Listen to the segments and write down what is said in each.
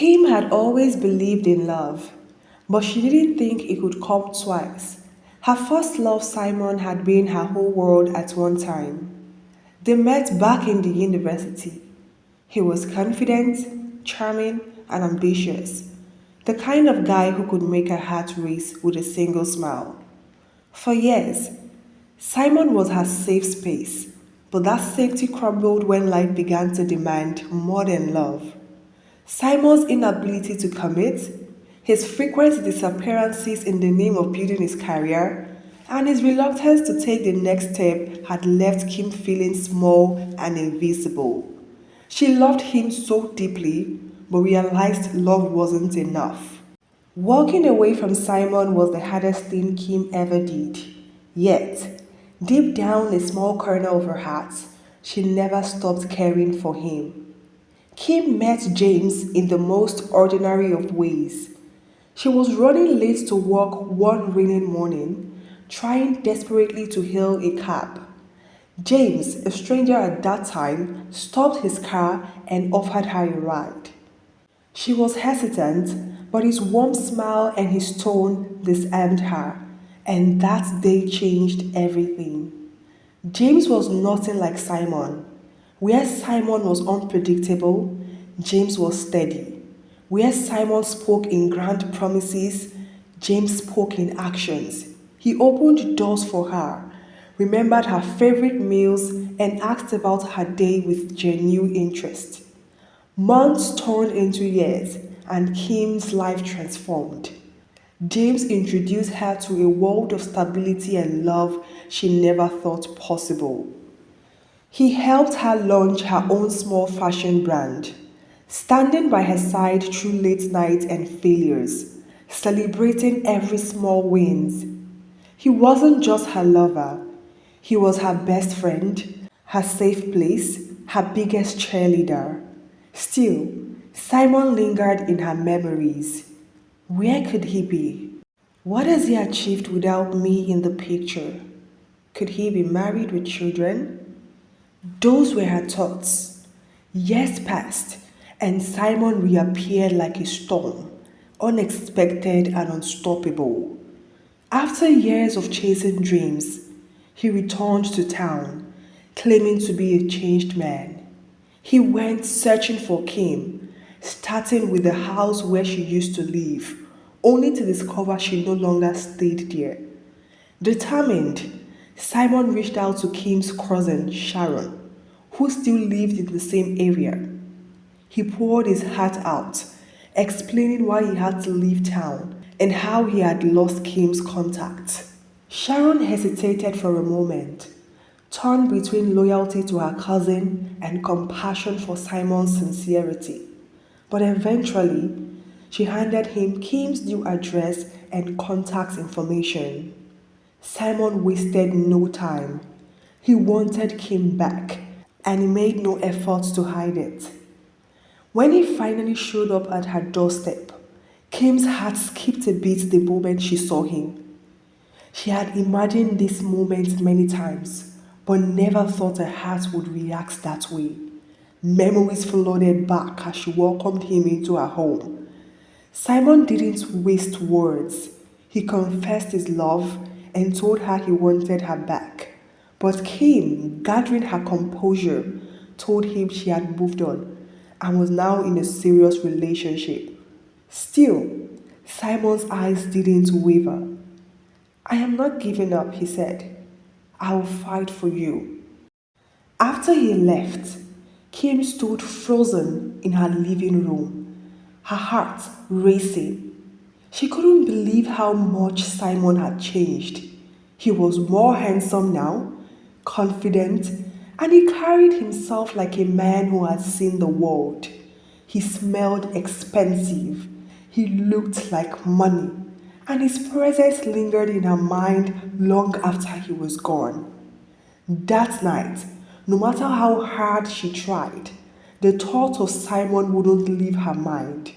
Kim had always believed in love, but she didn't think it could come twice. Her first love, Simon, had been her whole world at one time. They met back in the university. He was confident, charming, and ambitious. The kind of guy who could make her heart race with a single smile. For years, Simon was her safe space, but that safety crumbled when life began to demand more than love. Simon's inability to commit, his frequent disappearances in the name of building his career, and his reluctance to take the next step had left Kim feeling small and invisible. She loved him so deeply, but realized love wasn't enough. Walking away from Simon was the hardest thing Kim ever did. Yet, deep down a small corner of her heart, she never stopped caring for him. Kim met James in the most ordinary of ways. She was running late to work one rainy morning, trying desperately to hail a cab. James, a stranger at that time, stopped his car and offered her a ride. She was hesitant, but his warm smile and his tone disarmed her, and that day changed everything. James was nothing like Simon. Where Simon was unpredictable, James was steady. Where Simon spoke in grand promises, James spoke in actions. He opened doors for her, remembered her favorite meals, and asked about her day with genuine interest. Months turned into years, and Kim's life transformed. James introduced her to a world of stability and love she never thought possible. He helped her launch her own small fashion brand, standing by her side through late nights and failures, celebrating every small wins. He wasn't just her lover, he was her best friend, her safe place, her biggest cheerleader. Still, Simon lingered in her memories. Where could he be? What has he achieved without me in the picture? Could he be married with children? Those were her thoughts. Years passed, and Simon reappeared like a storm, unexpected and unstoppable. After years of chasing dreams, he returned to town, claiming to be a changed man. He went searching for Kim, starting with the house where she used to live, only to discover she no longer stayed there. Determined, Simon reached out to Kim's cousin, Sharon, who still lived in the same area. He poured his heart out, explaining why he had to leave town and how he had lost Kim's contact. Sharon hesitated for a moment, torn between loyalty to her cousin and compassion for Simon's sincerity. But eventually, she handed him Kim's new address and contact information. Simon wasted no time. He wanted Kim back, and he made no effort to hide it. When he finally showed up at her doorstep, Kim's heart skipped a beat the moment she saw him. She had imagined this moment many times, but never thought her heart would react that way. Memories flooded back as she welcomed him into her home. Simon didn't waste words. He confessed his love and told her he wanted her back. But Kim, gathering her composure, told him she had moved on and was now in a serious relationship. Still, Simon's eyes didn't waver. I am not giving up, he said. I will fight for you. After he left, Kim stood frozen in her living room, her heart racing. She couldn't believe how much Simon had changed. He was more handsome now, confident, and he carried himself like a man who had seen the world. He smelled expensive. He looked like money, and his presence lingered in her mind long after he was gone. That night, no matter how hard she tried, the thought of Simon wouldn't leave her mind.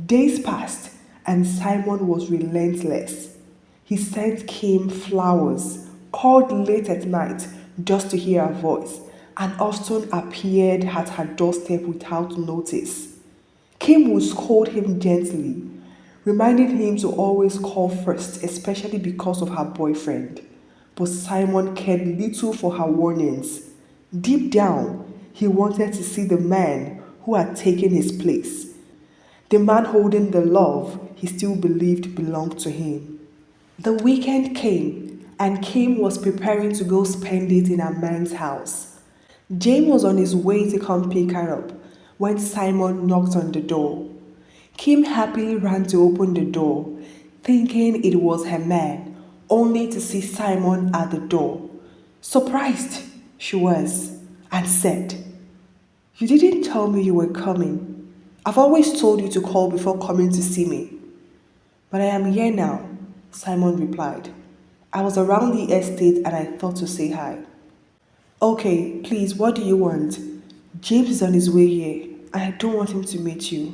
Days passed, and Simon was relentless. He sent Kim flowers, called late at night just to hear her voice, and often appeared at her doorstep without notice. Kim would scold him gently, reminding him to always call first, especially because of her boyfriend. But Simon cared little for her warnings. Deep down, he wanted to see the man who had taken his place, the man holding the love he still believed belonged to him. The weekend came, and Kim was preparing to go spend it in a man's house. Jane was on his way to come pick her up when Simon knocked on the door. Kim happily ran to open the door, thinking it was her man, only to see Simon at the door. Surprised she was, and said, "You didn't tell me you were coming. I've always told you to call before coming to see me." "But I am here now," Simon replied. "I was around the estate and I thought to say hi." "Okay, please, what do you want? James is on his way here and I don't want him to meet you,"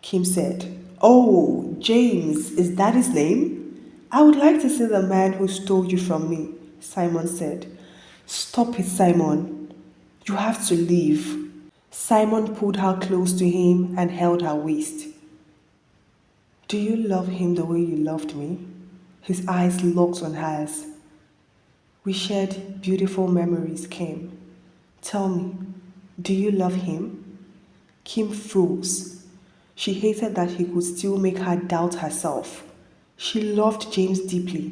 Kim said. "Oh, James, is that his name? I would like to see the man who stole you from me," Simon said. "Stop it, Simon. You have to leave." Simon pulled her close to him and held her waist. "Do you love him the way you loved me?" His eyes locked on hers. "We shared beautiful memories, Kim. Tell me, do you love him?" Kim froze. She hated that he could still make her doubt herself. She loved James deeply,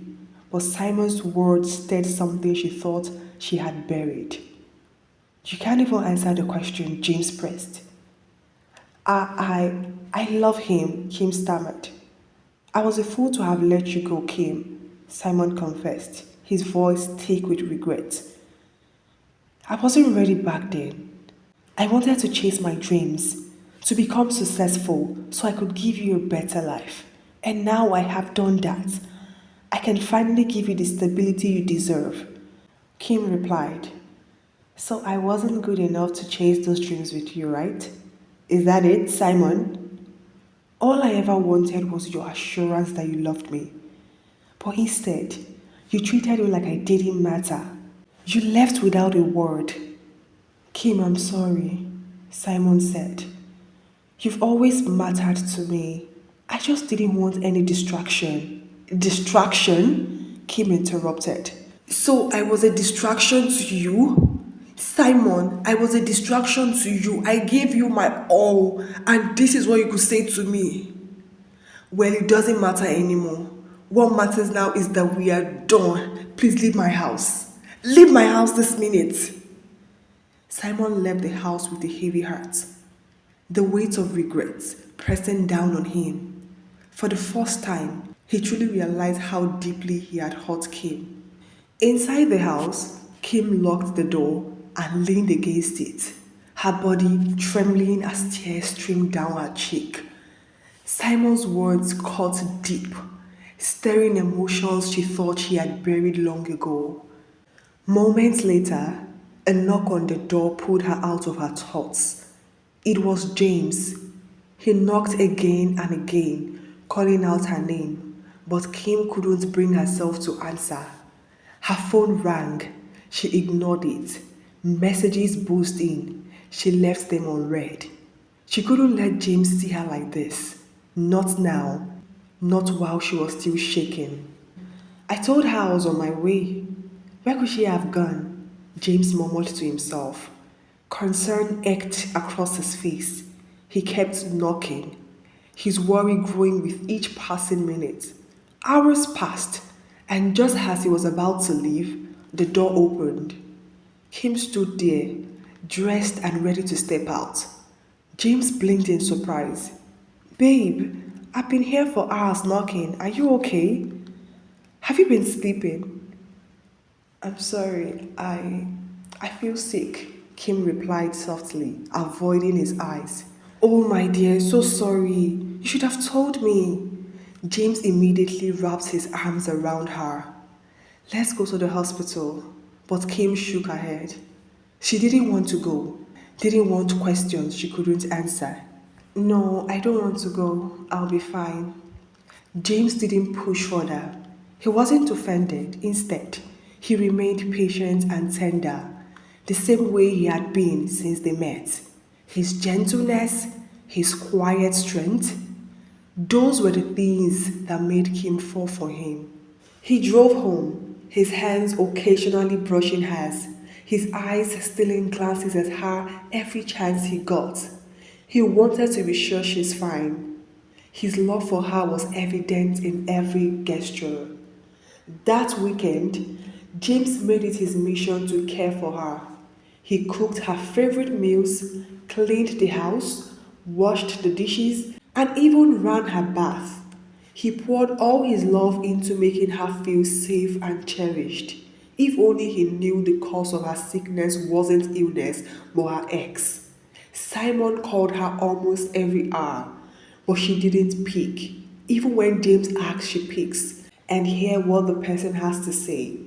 but Simon's words stirred something she thought she had buried. "You can't even answer the question," James pressed. I love him," Kim stammered. "I was a fool to have let you go, Kim," Simon confessed, his voice thick with regret. "I wasn't ready back then. I wanted to chase my dreams, to become successful so I could give you a better life. And now I have done that. I can finally give you the stability you deserve." Kim replied, "So I wasn't good enough to chase those dreams with you, right? Is that it, Simon? All I ever wanted was your assurance that you loved me. But instead, you treated me like I didn't matter. You left without a word." "Kim, I'm sorry," Simon said. "You've always mattered to me. I just didn't want any distraction." "Distraction?" Kim interrupted. "So I was a distraction to you? Simon, I was a distraction to you. I gave you my all, and this is what you could say to me?" "Well, it doesn't matter anymore. What matters now is that we are done. Please leave my house. Leave my house this minute." Simon left the house with a heavy heart, the weight of regret pressing down on him. For the first time, he truly realized how deeply he had hurt Kim. Inside the house, Kim locked the door and leaned against it, her body trembling as tears streamed down her cheek. Simon's words cut deep, stirring emotions she thought she had buried long ago. Moments later, a knock on the door pulled her out of her thoughts. It was James. He knocked again and again, calling out her name, but Kim couldn't bring herself to answer. Her phone rang. She ignored it. Messages buzzed in. She left them unread. She couldn't let James see her like this. Not now. Not while she was still shaking. "I told her I was on my way. Where could she have gone?" James murmured to himself. Concern ached across his face. He kept knocking, his worry growing with each passing minute. Hours passed, and just as he was about to leave, the door opened. Kim stood there, dressed and ready to step out. James blinked in surprise. "Babe, I've been here for hours knocking. Are you okay? Have you been sleeping?" "I'm sorry, I feel sick," Kim replied softly, avoiding his eyes. "Oh, my dear, so sorry. You should have told me." James immediately wrapped his arms around her. "Let's go to the hospital." But Kim shook her head. She didn't want to go, didn't want questions she couldn't answer. "No, I don't want to go. I'll be fine." James didn't push further. He wasn't offended. Instead, he remained patient and tender, the same way he had been since they met. His gentleness, his quiet strength, those were the things that made Kim fall for him. He drove home, his hands occasionally brushing hers, his eyes stealing glances at her every chance he got. He wanted to be sure she's fine. His love for her was evident in every gesture. That weekend, James made it his mission to care for her. He cooked her favorite meals, cleaned the house, washed the dishes, and even ran her bath. He poured all his love into making her feel safe and cherished. If only he knew the cause of her sickness wasn't illness but her ex. Simon called her almost every hour, but she didn't pick. Even when James asks, she picks and hear what the person has to say.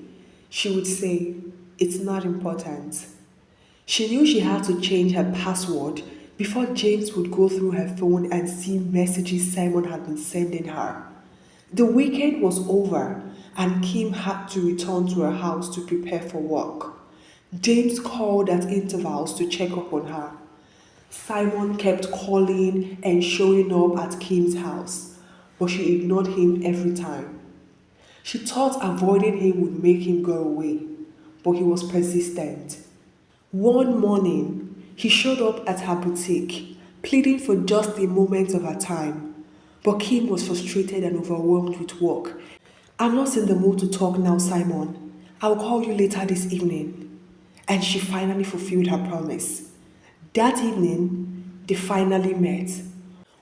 She would say, "It's not important." She knew she had to change her password before James would go through her phone and see messages Simon had been sending her. The weekend was over and Kim had to return to her house to prepare for work. James called at intervals to check up on her. Simon kept calling and showing up at Kim's house, but she ignored him every time. She thought avoiding him would make him go away, but he was persistent. One morning, he showed up at her boutique, pleading for just a moment of her time. But Kim was frustrated and overwhelmed with work. "I'm not in the mood to talk now, Simon. I'll call you later this evening." And she finally fulfilled her promise. That evening, they finally met.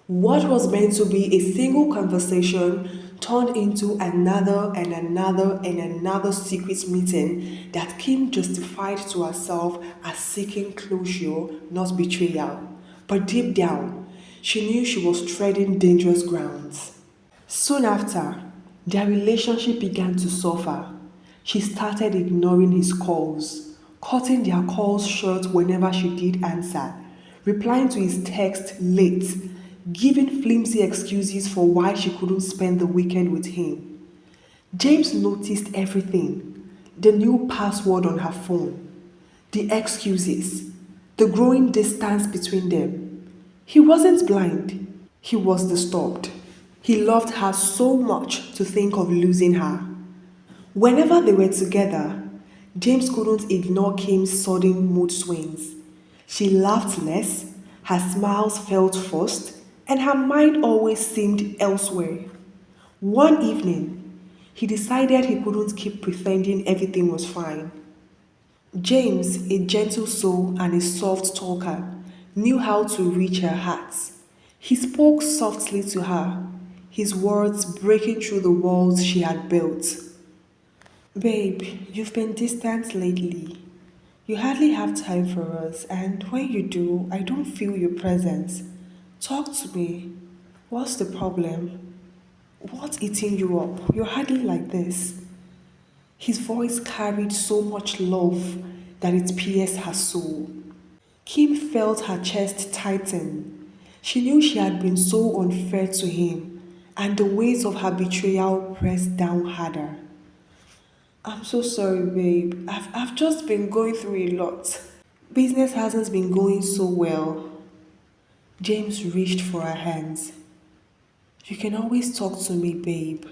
What was meant to be a single conversation turned into another and another and another secret meeting that Kim justified to herself as seeking closure, not betrayal. But deep down, she knew she was treading dangerous grounds. Soon after, their relationship began to suffer. She started ignoring his calls, cutting their calls short whenever she did answer, replying to his text late, giving flimsy excuses for why she couldn't spend the weekend with him. James noticed everything: the new password on her phone, the excuses, the growing distance between them. He wasn't blind, he was disturbed. He loved her so much to think of losing her. Whenever they were together, James couldn't ignore Kim's sudden mood swings. She laughed less, her smiles felt forced, and her mind always seemed elsewhere. One evening, he decided he couldn't keep pretending everything was fine. James, a gentle soul and a soft talker, knew how to reach her heart. He spoke softly to her, his words breaking through the walls she had built. "Babe, you've been distant lately. You hardly have time for us, and when you do, I don't feel your presence. Talk to me. What's the problem? What's eating you up? You're hardly like this." His voice carried so much love that it pierced her soul. Kim felt her chest tighten. She knew she had been so unfair to him, and the weight of her betrayal pressed down harder. "I'm so sorry, babe. I've just been going through a lot. Business hasn't been going so well." James reached for her hands. "You can always talk to me, babe.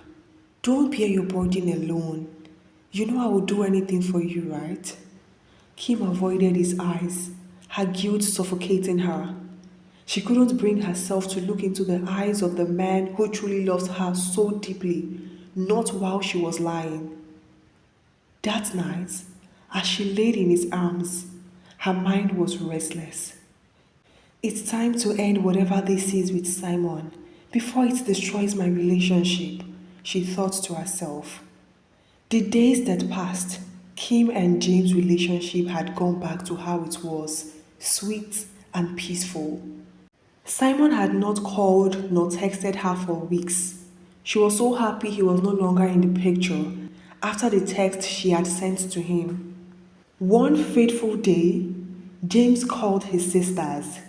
Don't bear your burden alone. You know I will do anything for you, right?" Kim avoided his eyes, her guilt suffocating her. She couldn't bring herself to look into the eyes of the man who truly loved her so deeply, not while she was lying. That night, as she laid in his arms, her mind was restless. "It's time to end whatever this is with Simon before it destroys my relationship," she thought to herself. The days that passed, Kim and James' relationship had gone back to how it was, sweet and peaceful. Simon had not called nor texted her for weeks. She was so happy he was no longer in the picture after the text she had sent to him. One fateful day, James called his sisters.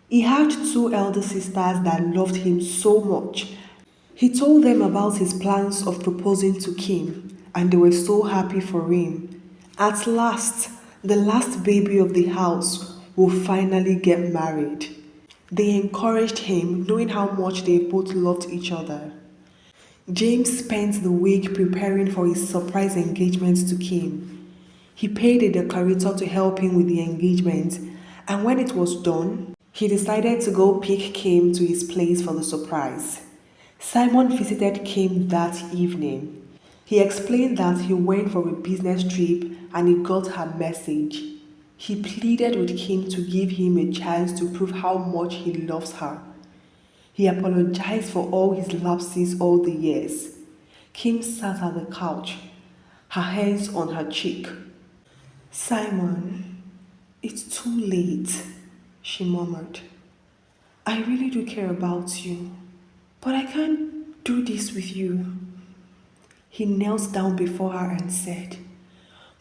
He had two elder sisters that loved him so much. He told them about his plans of proposing to Kim, and they were so happy for him. At last, the last baby of the house will finally get married. They encouraged him, knowing how much they both loved each other. James spent the week preparing for his surprise engagement to Kim. He paid a decorator to help him with the engagement, and when it was done, he decided to go pick Kim to his place for the surprise. Simon visited Kim that evening. He explained that he went for a business trip and he got her message. He pleaded with Kim to give him a chance to prove how much he loves her. He apologized for all his lapses all the years. Kim sat at the couch, her hands on her cheek. Simon, it's too late, she murmured. I really do care about you, but I can't do this with you. He knelt down before her and said,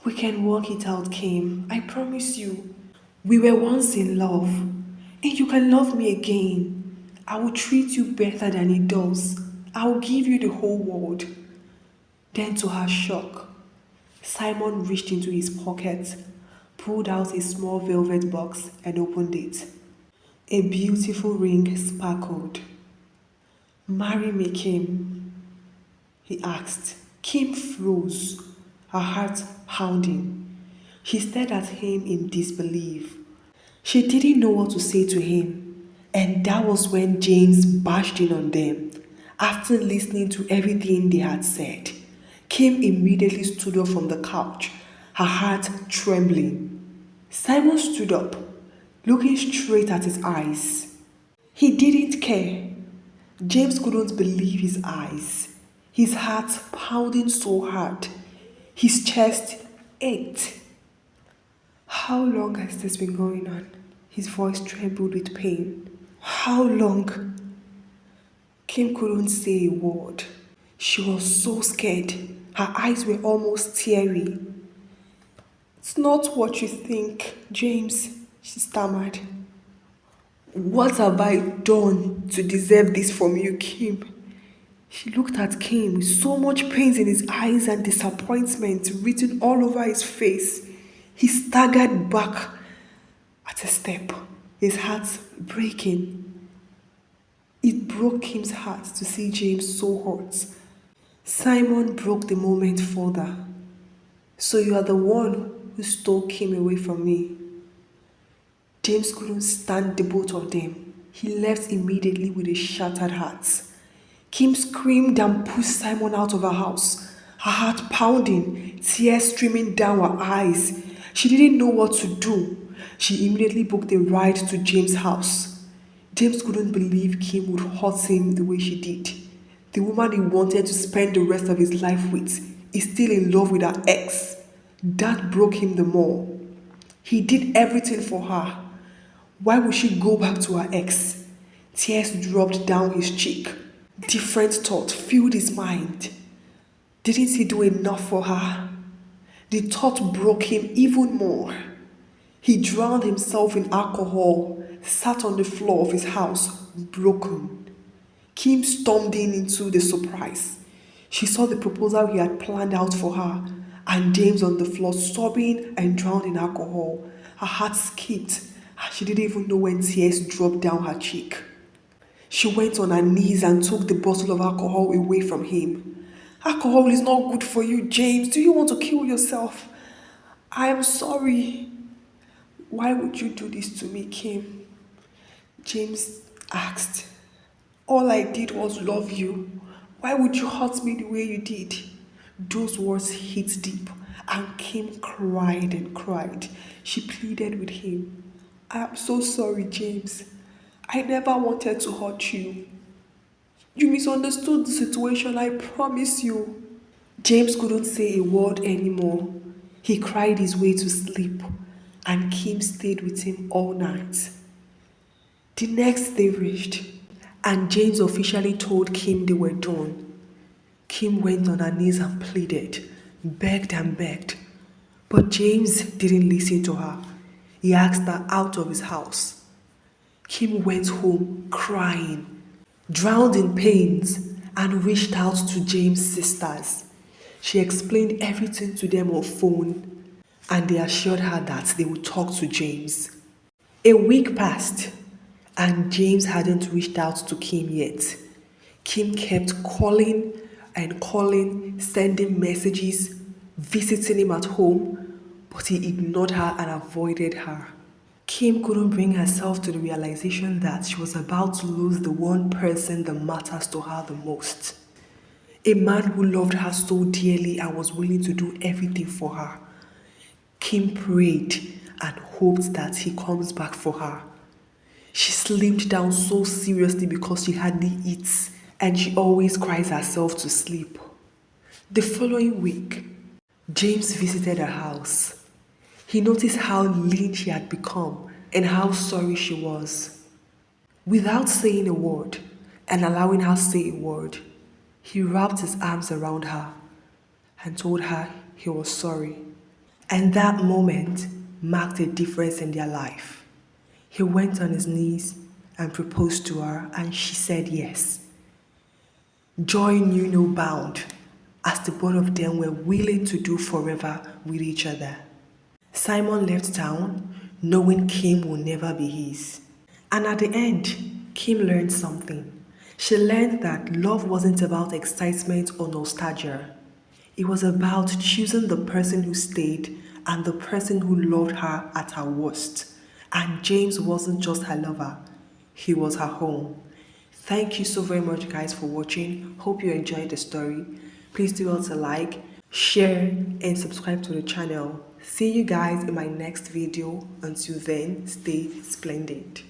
We can work it out, Kim. I promise you. We were once in love, and you can love me again. I will treat you better than he does. I will give you the whole world. Then, to her shock, Simon reached into his pocket, pulled out a small velvet box, and opened it. A beautiful ring sparkled. Marry me, Kim, he asked. Kim froze, her heart pounding. She stared at him in disbelief. She didn't know what to say to him, and that was when James bashed in on them. After listening to everything they had said, Kim immediately stood up from the couch, her heart trembling. Simon stood up, looking straight at his eyes. He didn't care. James couldn't believe his eyes. His heart pounding so hard. His chest ached. How long has this been going on? His voice trembled with pain. How long? Kim couldn't say a word. She was so scared. Her eyes were almost teary. It's not what you think, James, she stammered. What have I done to deserve this from you, Kim? She looked at Kim with so much pain in his eyes and disappointment written all over his face. He staggered back at a step, his heart breaking. It broke Kim's heart to see James so hurt. Simon broke the moment further. So you are the one who stole Kim away from me. James couldn't stand the both of them. He left immediately with a shattered heart. Kim screamed and pushed Simon out of her house, her heart pounding, tears streaming down her eyes. She didn't know what to do. She immediately booked a ride to James' house. James couldn't believe Kim would hurt him the way she did. The woman he wanted to spend the rest of his life with is still in love with her ex. That broke him the more. He did everything for her. Why would she go back to her ex? Tears dropped down his cheek. Different thoughts filled his mind. Didn't he do enough for her? The thought broke him even more. He drowned himself in alcohol, sat on the floor of his house, broken. Kim stormed into the surprise. She saw the proposal he had planned out for her, and James on the floor sobbing and drowned in alcohol. Her heart skipped, and she didn't even know when tears dropped down her cheek. She went on her knees and took the bottle of alcohol away from him. Alcohol is not good for you, James. Do you want to kill yourself? I am sorry. Why would you do this to me, Kim? James asked. All I did was love you. Why would you hurt me the way you did? Those words hit deep, and Kim cried and cried. She pleaded with him. I am so sorry, James. I never wanted to hurt you. You misunderstood the situation, I promise you. James couldn't say a word anymore. He cried his way to sleep, and Kim stayed with him all night. The next day reached, and James officially told Kim they were done. Kim went on her knees and pleaded, begged and begged. But James didn't listen to her. He asked her out of his house. Kim went home crying, drowned in pains, and reached out to James' sisters. She explained everything to them on phone, and they assured her that they would talk to James. A week passed, And James hadn't reached out to Kim yet. Kim kept calling and calling, sending messages, visiting him at home, but he ignored her and avoided her. Kim couldn't bring herself to the realization that she was about to lose the one person that matters to her the most. A man who loved her so dearly and was willing to do everything for her. Kim prayed and hoped that he comes back for her. She slimmed down so seriously because she hardly eats and she always cries herself to sleep. The following week, James visited her house. He noticed how lean she had become and how sorry she was. Without saying a word and allowing her to say a word, he wrapped his arms around her and told her he was sorry. And that moment marked a difference in their life. He went on his knees and proposed to her, and she said yes. Joy knew no bound, as the both of them were willing to do forever with each other. Simon left town, knowing Kim would never be his. And at the end, Kim learned something. She learned that love wasn't about excitement or nostalgia. It was about choosing the person who stayed and the person who loved her at her worst. And James wasn't just her lover, he was her home. Thank you so very much, guys, for watching. Hope you enjoyed the story. Please do also like, share, and subscribe to the channel. See you guys in my next video. Until then, stay splendid.